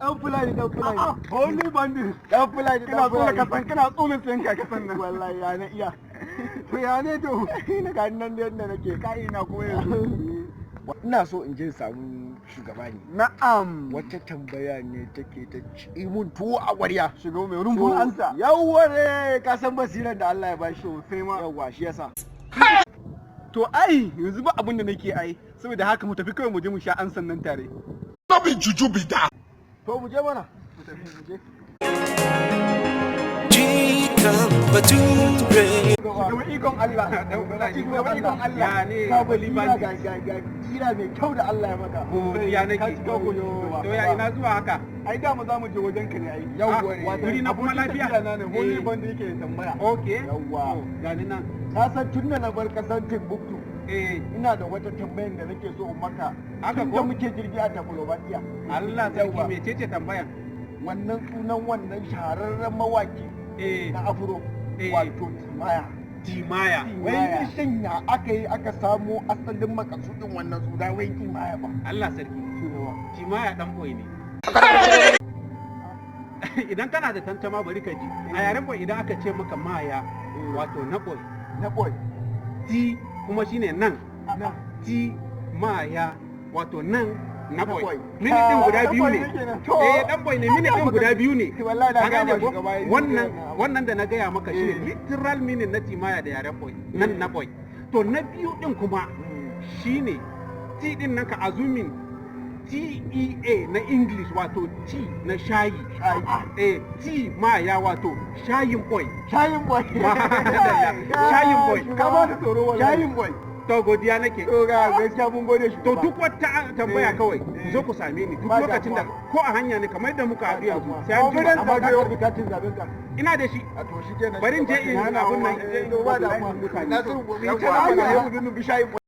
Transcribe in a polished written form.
Dan fulani. Holy bandit. Dan fulani. Kana so ka san kana tsulun sai ka san nan. Wallahi ya na iya. To ya ne to? Na ga nan da yadda nake. Kai na kuma yanzu. Ina so in je samu shugaba ne. Na'am. Wata tambaya ne take ta ci mun tuwo a ƙwarya. Shugaba mai rumbun ansa. Yawwa ne ka san basirar da Allah ya bashi. Sosai ma. Yawwa shi yasa. To ai yanzu ba abin da nake ai saboda haka mu tafi kawai mu je mu sha ansan nan tare. Babi juju bida. To mu je mana. Mu tafi mu je. Shugaba ikon Allah. Shugaba ikon Allah. Ya ne. Ka bali ba ga kira mai kyau da Allah ya maka. Ya nake. To ya ina zuwa haka. Ai da mu za mu je wajen ka ne ai. Yawwa ne. Guri na kuma lafiya. Na ne holy band yake tambaya. Okay. Yawwa. Gani nan. Ka san tun da na bar kasar Timbuktu. Ina da wata tambayar da nake so in maka. Haka ko muke jirgi a Tafilobakiya. Allah sarki mecece tambayan? Wannan sunan wannan shahararren mawaki na Afro wato Timaya. Wai shin ya aka yi aka samo asalin makasudin wannan suna wai Timaya ba. Allah sarki. Timaya dan boy ne. Idan kana da tantama bari ka ji. A yaren boy idan aka ce maka maya wato na boy. Na boy. Ti kuma shine nan. Ti maya wato nan na boy. Minit din guda biyu ne. Dan boy ne minit din guda biyu ne. Wallahi da ga shugaba. Wannan da na gaya maka shine literal meaning na timaya da yaren boy. Nan na boy. To na biyu din kuma shine ti din nan ka azumin TEA na English wato T na shayi. T maya wato shayin boy. Shayin boy. Shayin boy. Kama da tsoro wallahi. Shayin boy. To godiya nake. To ga gaskiya mun gode shi. To duk wata tambaya kawai ku zo ku same ni duk lokacin da ko a hanya ne kamar da muka haɗu yanzu sai an ji amma da yau bukatun zaben ka. Ina da shi. A to shi kenan. Bari in je in abun nan. Ba da mu mutane. Na so mu yi ta mu bishayi.